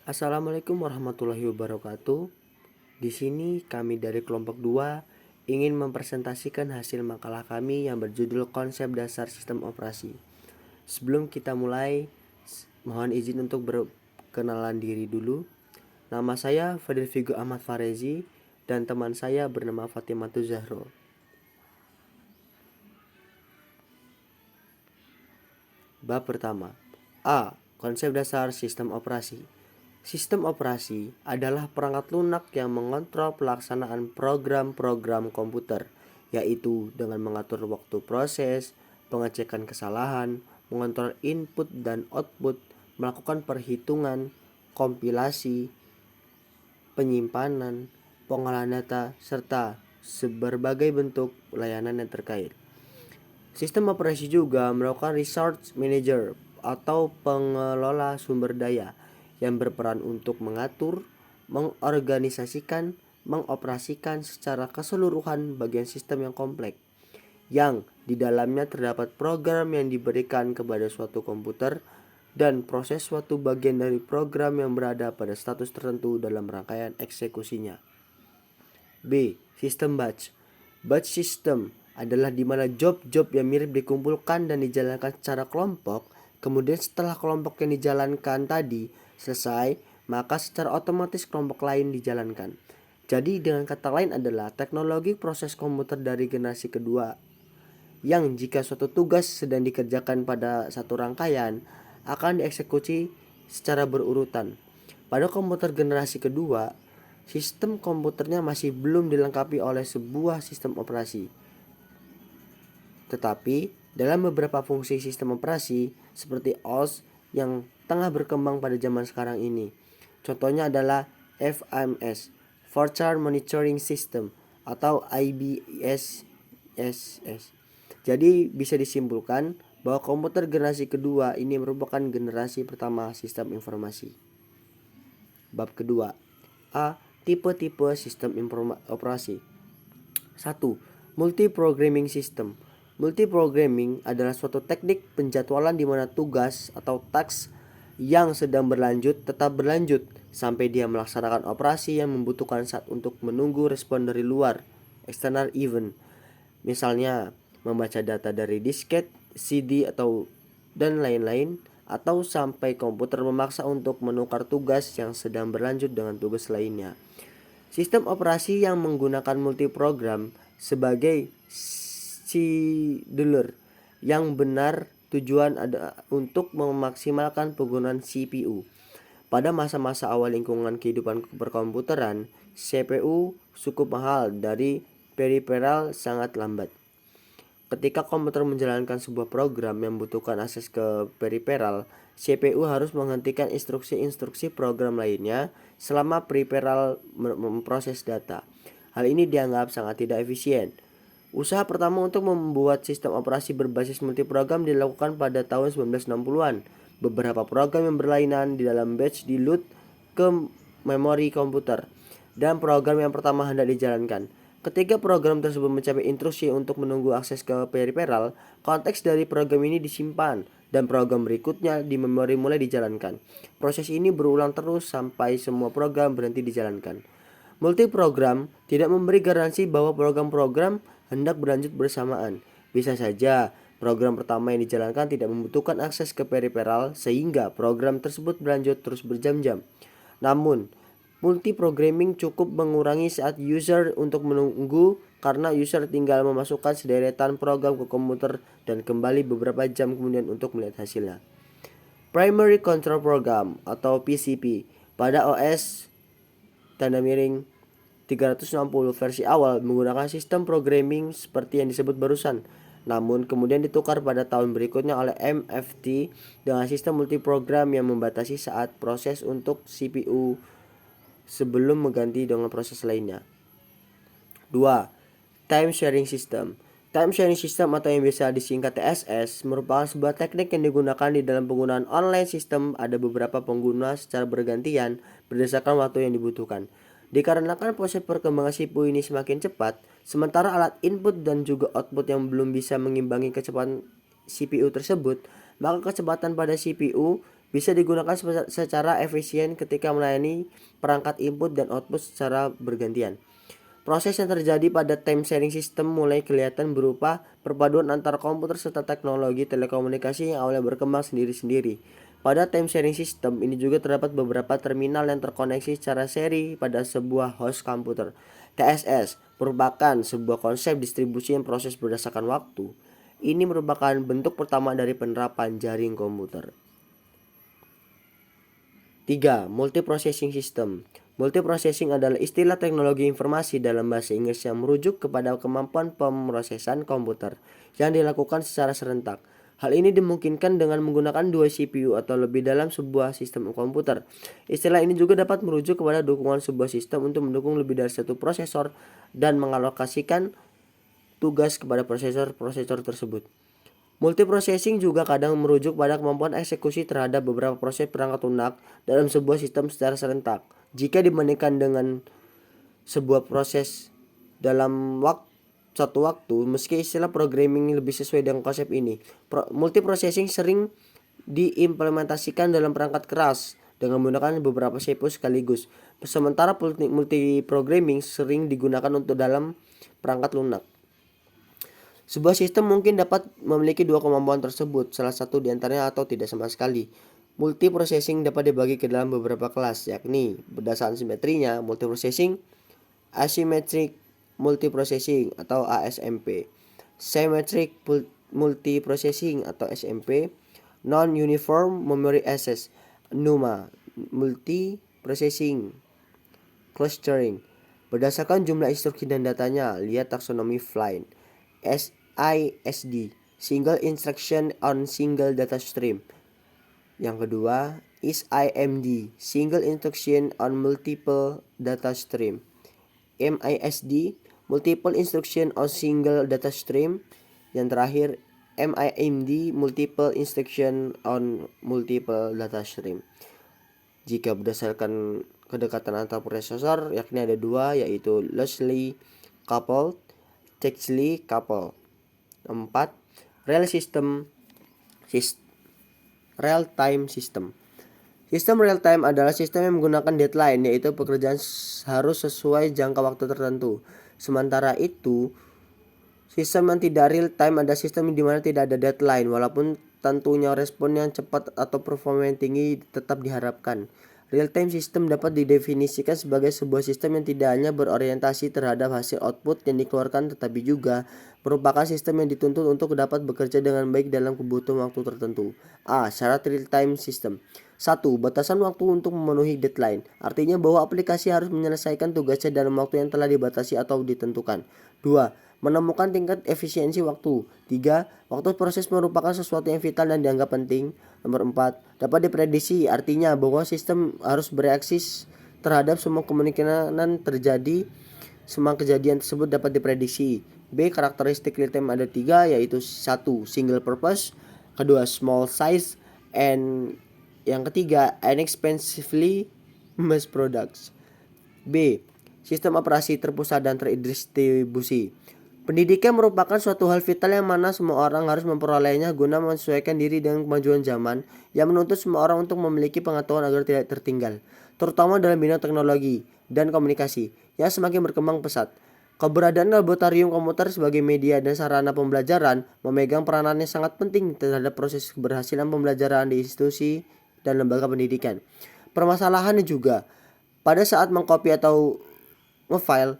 Assalamualaikum warahmatullahi wabarakatuh. Di sini kami dari kelompok 2 ingin mempresentasikan hasil makalah kami yang berjudul Konsep Dasar Sistem Operasi. Sebelum kita mulai, mohon izin untuk berkenalan diri dulu. Nama saya Fadil Figo Ahmad Farezi dan teman saya bernama Fatimah Zahro. Bab pertama. A. Konsep dasar sistem operasi. Sistem operasi adalah perangkat lunak yang mengontrol pelaksanaan program-program komputer, yaitu dengan mengatur waktu proses, pengecekan kesalahan, mengontrol input dan output, melakukan perhitungan, kompilasi, penyimpanan, pengolahan data, serta berbagai bentuk layanan yang terkait. Sistem operasi juga melakukan resource manager atau pengelola sumber daya yang berperan untuk mengatur, mengorganisasikan, mengoperasikan secara keseluruhan bagian sistem yang kompleks, yang di dalamnya terdapat program yang diberikan kepada suatu komputer dan proses suatu bagian dari program yang berada pada status tertentu dalam rangkaian eksekusinya. B. Sistem batch. Batch system adalah di mana job-job yang mirip dikumpulkan dan dijalankan secara kelompok. Kemudian setelah kelompok yang dijalankan tadi selesai, maka secara otomatis kelompok lain dijalankan. Jadi dengan kata lain adalah teknologi proses komputer dari generasi kedua yang jika suatu tugas sedang dikerjakan pada satu rangkaian akan dieksekusi secara berurutan. Pada komputer generasi kedua, sistem komputernya masih belum dilengkapi oleh sebuah sistem operasi. Tetapi dalam beberapa fungsi sistem operasi seperti OS yang tengah berkembang pada zaman sekarang ini. Contohnya adalah FMS, Virtual Monitoring System atau IBSS. Jadi bisa disimpulkan bahwa komputer generasi kedua ini merupakan generasi pertama sistem informasi. Bab kedua. A. Tipe-tipe sistem operasi. 1. Multi-programming system. Multi-programming adalah suatu teknik penjadwalan di mana tugas atau task yang sedang berlanjut tetap berlanjut sampai dia melaksanakan operasi yang membutuhkan saat untuk menunggu respon dari luar, external event. Misalnya, membaca data dari disket, CD atau dan lain-lain, atau sampai komputer memaksa untuk menukar tugas yang sedang berlanjut dengan tugas lainnya. Sistem operasi yang menggunakan multiprogram sebagai scheduler yang benar tujuan ada untuk memaksimalkan penggunaan CPU. Pada masa-masa awal lingkungan kehidupan perkomputeran, CPU cukup mahal dari peripheral sangat lambat. Ketika komputer menjalankan sebuah program yang membutuhkan akses ke peripheral, CPU harus menghentikan instruksi-instruksi program lainnya selama peripheral memproses data. Hal ini dianggap sangat tidak efisien. Usaha pertama untuk membuat sistem operasi berbasis multiprogram dilakukan pada tahun 1960-an. Beberapa program yang berlainan di dalam batch di-load ke memori komputer, dan program yang pertama hendak dijalankan. Ketika program tersebut mencapai instruksi untuk menunggu akses ke peripheral, konteks dari program ini disimpan dan program berikutnya di memori mulai dijalankan. Proses ini berulang terus sampai semua program berhenti dijalankan. Multiprogram tidak memberi garansi bahwa program-program hendak berlanjut bersamaan. Bisa saja program pertama yang dijalankan tidak membutuhkan akses ke peripheral sehingga program tersebut berlanjut terus berjam-jam. Namun, multiprogramming cukup mengurangi saat user untuk menunggu karena user tinggal memasukkan sederetan program ke komputer dan kembali beberapa jam kemudian untuk melihat hasilnya. Primary Control Program atau PCP pada OS tanda miring 360 versi awal menggunakan sistem programming seperti yang disebut barusan. Namun kemudian ditukar pada tahun berikutnya oleh MFT dengan sistem multiprogram yang membatasi saat proses untuk CPU sebelum mengganti dengan proses lainnya. 2. Time Sharing System. Time Sharing System atau yang biasa disingkat TSS merupakan sebuah teknik yang digunakan di dalam penggunaan online system. Ada beberapa pengguna secara bergantian berdasarkan waktu yang dibutuhkan. Dikarenakan proses perkembangan CPU ini semakin cepat, sementara alat input dan juga output yang belum bisa mengimbangi kecepatan CPU tersebut, maka kecepatan pada CPU bisa digunakan secara efisien ketika melayani perangkat input dan output secara bergantian. Proses yang terjadi pada time sharing system mulai kelihatan berupa perpaduan antara komputer serta teknologi telekomunikasi yang awalnya berkembang sendiri-sendiri. Pada time sharing system ini juga terdapat beberapa terminal yang terkoneksi secara seri pada sebuah host komputer. TSS merupakan sebuah konsep distribusi yang proses berdasarkan waktu. Ini merupakan bentuk pertama dari penerapan jaring komputer. 3. Multiprocessing system. Multiprocessing adalah istilah teknologi informasi dalam bahasa Inggris yang merujuk kepada kemampuan pemrosesan komputer yang dilakukan secara serentak. Hal ini dimungkinkan dengan menggunakan 2 CPU atau lebih dalam sebuah sistem komputer. Istilah ini juga dapat merujuk kepada dukungan sebuah sistem untuk mendukung lebih dari satu prosesor dan mengalokasikan tugas kepada prosesor tersebut. Multiprocessing juga kadang merujuk pada kemampuan eksekusi terhadap beberapa proses perangkat lunak dalam sebuah sistem secara serentak. Jika dibandingkan dengan sebuah proses dalam satu waktu, meski istilah programming lebih sesuai dengan konsep ini, multiprocessing sering diimplementasikan dalam perangkat keras dengan menggunakan beberapa CPU sekaligus. Sementara multiprogramming sering digunakan untuk dalam perangkat lunak. Sebuah sistem mungkin dapat memiliki dua kemampuan tersebut, salah satu di antaranya atau tidak sama sekali. Multiprocessing dapat dibagi ke dalam beberapa kelas, yakni berdasarkan simetrinya, multiprocessing, asymmetric multiprocessing atau ASMP, symmetric multiprocessing atau SMP, non-uniform memory access, NUMA, multiprocessing, clustering. Berdasarkan jumlah instruksi dan datanya, lihat taksonomi Flynn. SISD, Single Instruction on Single Data Stream. Yang kedua, SIMD, Single Instruction on Multiple Data Stream. MISD, Multiple Instruction on Single Data Stream. Yang terakhir, MIMD, Multiple Instruction on Multiple Data Stream. Jika berdasarkan kedekatan antar prosesor, yakni ada dua, yaitu loosely coupled, tightly coupled. 4. Real-time system. Sistem real-time adalah sistem yang menggunakan deadline, yaitu pekerjaan harus sesuai jangka waktu tertentu. Sementara itu, sistem yang tidak real-time adalah sistem di mana tidak ada deadline, walaupun tentunya respon yang cepat atau performa yang tinggi tetap diharapkan. Real-time system dapat didefinisikan sebagai sebuah sistem yang tidak hanya berorientasi terhadap hasil output yang dikeluarkan, tetapi juga merupakan sistem yang dituntut untuk dapat bekerja dengan baik dalam kebutuhan waktu tertentu. A. Syarat real-time system. 1. Batasan waktu untuk memenuhi deadline. Artinya bahwa aplikasi harus menyelesaikan tugasnya dalam waktu yang telah dibatasi atau ditentukan. 2. Menemukan tingkat efisiensi waktu. 3. Waktu proses merupakan sesuatu yang vital dan dianggap penting. Nomor 4. Dapat diprediksi, artinya bahwa sistem harus bereaksi terhadap semua kemungkinan terjadi. Semua kejadian tersebut dapat diprediksi. B. Karakteristik real time ada 3, yaitu 1. Single purpose, kedua small size, and yang ketiga inexpensively mass products. B. Sistem operasi terpusat dan terdistribusi. Pendidikan merupakan suatu hal vital yang mana semua orang harus memperolehnya guna menyesuaikan diri dengan kemajuan zaman, yang menuntut semua orang untuk memiliki pengetahuan agar tidak tertinggal, terutama dalam bidang teknologi dan komunikasi yang semakin berkembang pesat. Keberadaan laboratorium komputer sebagai media dan sarana pembelajaran memegang peranan yang sangat penting terhadap proses keberhasilan pembelajaran di institusi dan lembaga pendidikan. Permasalahannya juga, pada saat mengcopy atau nge-file,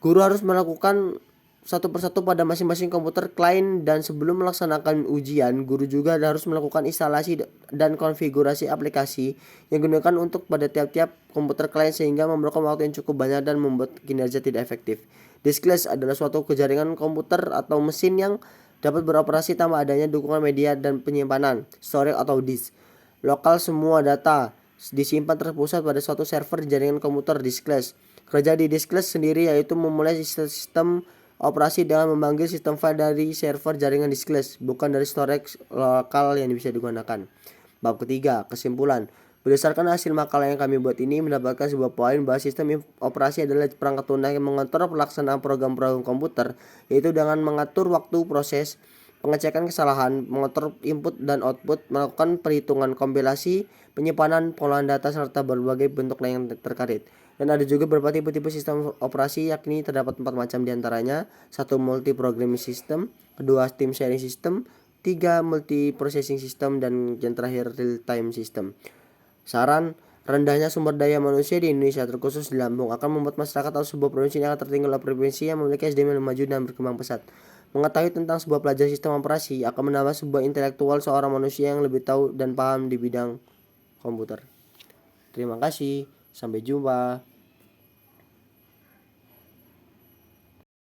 guru harus melakukan satu persatu pada masing-masing komputer klien, dan sebelum melaksanakan ujian, guru juga harus melakukan instalasi dan konfigurasi aplikasi yang digunakan untuk pada tiap-tiap komputer klien, sehingga memerlukan waktu yang cukup banyak dan membuat kinerja tidak efektif. Diskless adalah suatu kejaringan komputer atau mesin yang dapat beroperasi tanpa adanya dukungan media dan penyimpanan, storage atau disk lokal. Semua data disimpan terpusat pada suatu server di jaringan komputer diskless. Kerja di diskless sendiri yaitu memulai sistem operasi dengan memanggil sistem file dari server jaringan diskless, bukan dari storage lokal yang bisa digunakan. Bab ketiga, kesimpulan. Berdasarkan hasil makalah yang kami buat ini mendapatkan sebuah poin bahwa sistem operasi adalah perangkat lunak yang mengatur pelaksanaan program-program komputer, yaitu dengan mengatur waktu proses pengecekan kesalahan, mengatur input dan output, melakukan perhitungan kompilasi, penyimpanan, pengolahan data, serta berbagai bentuk lain yang terkait. Dan ada juga beberapa tipe-tipe sistem operasi, yakni terdapat 4 macam diantaranya: 1. Multi-programming system, 2. Team sharing system, 3. Multi-processing system, dan yang terakhir real-time system. Saran: rendahnya sumber daya manusia di Indonesia, terkhusus di Lampung, akan membuat masyarakat atau sebuah provinsi yang akan tertinggal oleh provinsi yang memiliki SDM yang maju dan berkembang pesat. Mengetahui tentang sebuah pelajaran sistem operasi akan menambah sebuah intelektual seorang manusia yang lebih tahu dan paham di bidang komputer. Terima kasih, sampai jumpa.